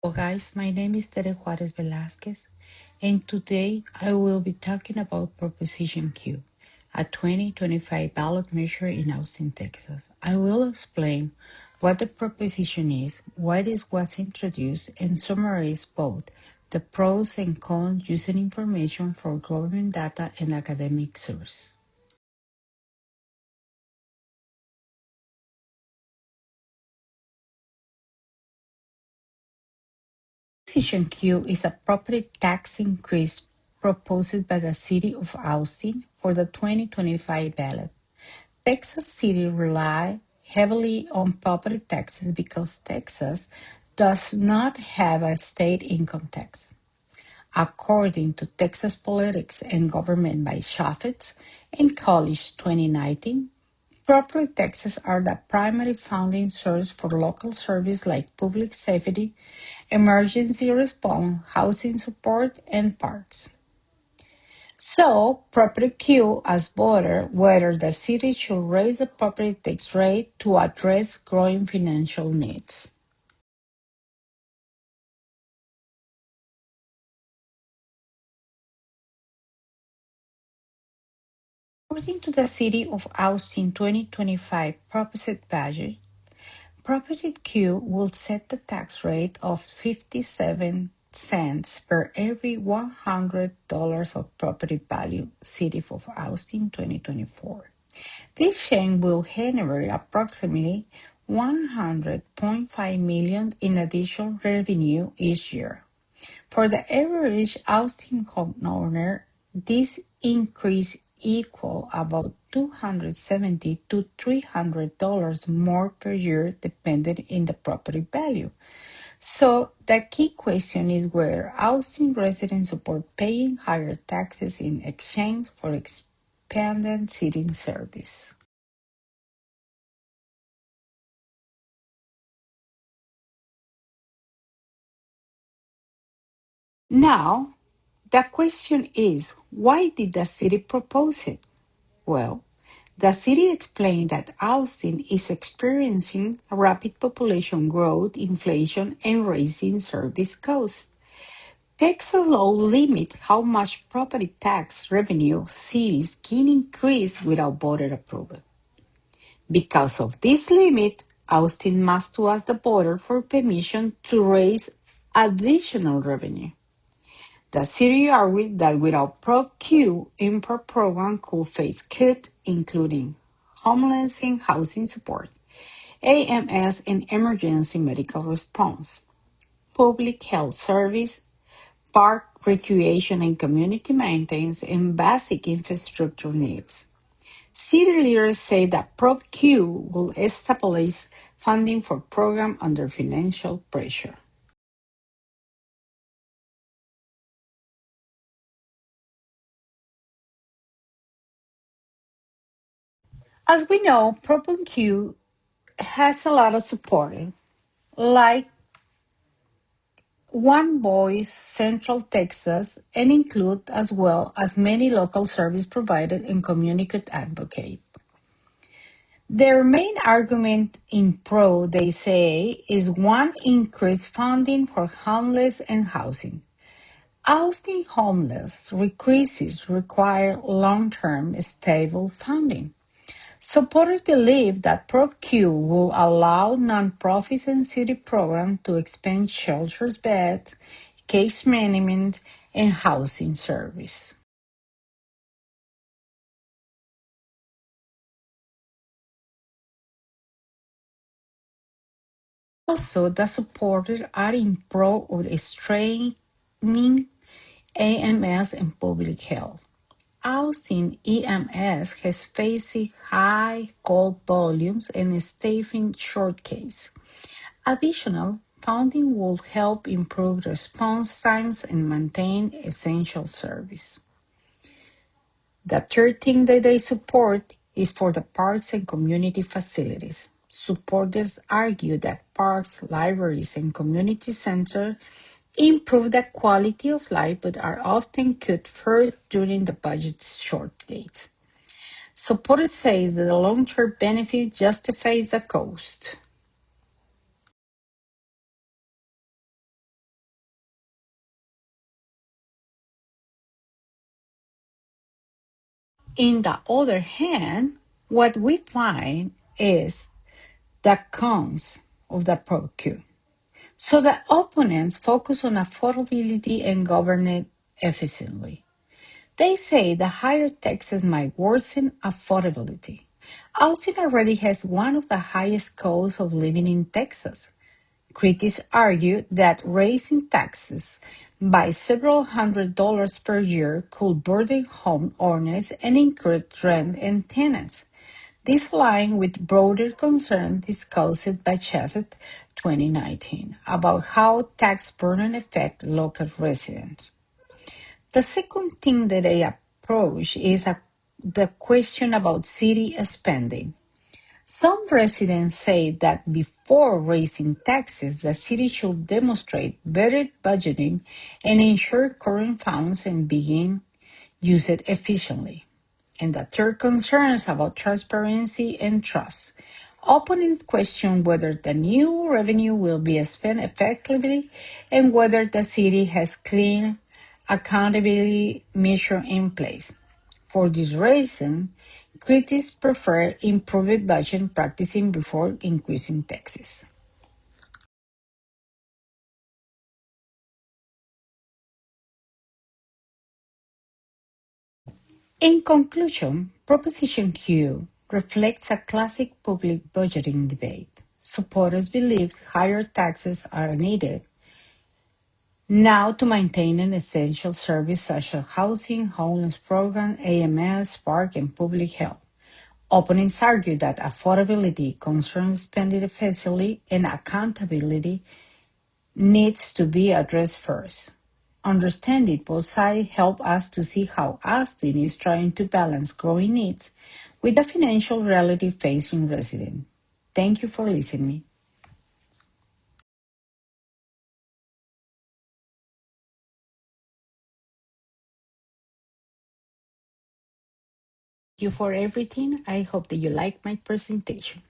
Hello guys, my name is Tere Juarez-Velazquez and today I will be talking about Proposition Q, a 2025 ballot measure in Austin, Texas. I will explain what the proposition is, why this was introduced, and summarize both the pros and cons using information for government data and academic sources. Proposition Q is a property tax increase proposed by the City of Austin for the 2025 ballot. Texas City rely heavily on property taxes because Texas does not have a state income tax. According to Texas Politics and Government by Chaffetz and College 2019, property taxes are the primary funding source for local services like public safety, emergency response, housing support, and parks. So, property Q asks voters whether the city should raise the property tax rate to address growing financial needs. According to the City of Austin 2025 proposed budget, property Q will set the tax rate of 57 cents per every $100 of property value, City of Austin 2024. This change will generate approximately 100.5 million in additional revenue each year. For the average Austin homeowner, this increase equal about $270 to $300 more per year depending on the property value. So the key question is whether Austin residents support paying higher taxes in exchange for expanded city service. Now, the question is, why did the city propose it? Well, the city explained that Austin is experiencing rapid population growth, inflation, and rising service costs. Texas law limits how much property tax revenue cities can increase without voter approval. Because of this limit, Austin must ask the voter for permission to raise additional revenue. The city argued that without ProQ, import program could face cuts, including homeless and housing support, AMS and emergency medical response, public health service, park recreation and community maintenance, and basic infrastructure needs. City leaders say that ProQ will stabilize funding for program under financial pressure. As we know, ProQ has a lot of support, like One Voice Central Texas, and include as well as many local service providers and community advocates. Their main argument in pro, they say, is one, increased funding for homeless and housing. Housing homeless increases require long-term stable funding. Supporters believe that ProQ will allow nonprofits and city programs to expand shelters beds, case management, and housing service. Also, the supporters are in pro of strengthening AMS and public health. Austin EMS has facing high call volumes and staffing shortcase. Additional funding will help improve response times and maintain essential service. The third thing that they support is for the parks and community facilities. Supporters argue that parks, libraries, and community centers improve the quality of life but are often cut first during the budget shortcase. Supporters say that the long-term benefit justifies the cost. In the other hand, what we find is the cons of the procure. So the opponents focus on affordability and govern it efficiently. They say the higher taxes might worsen affordability. Austin already has one of the highest costs of living in Texas. Critics argue that raising taxes by several $100s per year could burden homeowners and increase rent and tenants. This aligns with broader concerns discussed by Sheffield 2019 about how tax burden affect local residents. The second thing that they approach is the question about city spending. Some residents say that before raising taxes, the city should demonstrate better budgeting and ensure current funds and begin use it efficiently. And the third concerns about transparency and trust. Opponents question whether the new revenue will be spent effectively and whether the city has clean accountability measure in place. For this reason, critics prefer improved budget practicing before increasing taxes. In conclusion, Proposition Q reflects a classic public budgeting debate. Supporters believe higher taxes are needed now to maintain an essential service such as housing, homeless program, AMS, park, and public health. Opponents argue that affordability concerns spending efficiently and accountability needs to be addressed first. Understanding both sides help us to see how Austin is trying to balance growing needs with the financial reality facing residents. Thank you for listening. Thank you for everything. I hope that you like my presentation.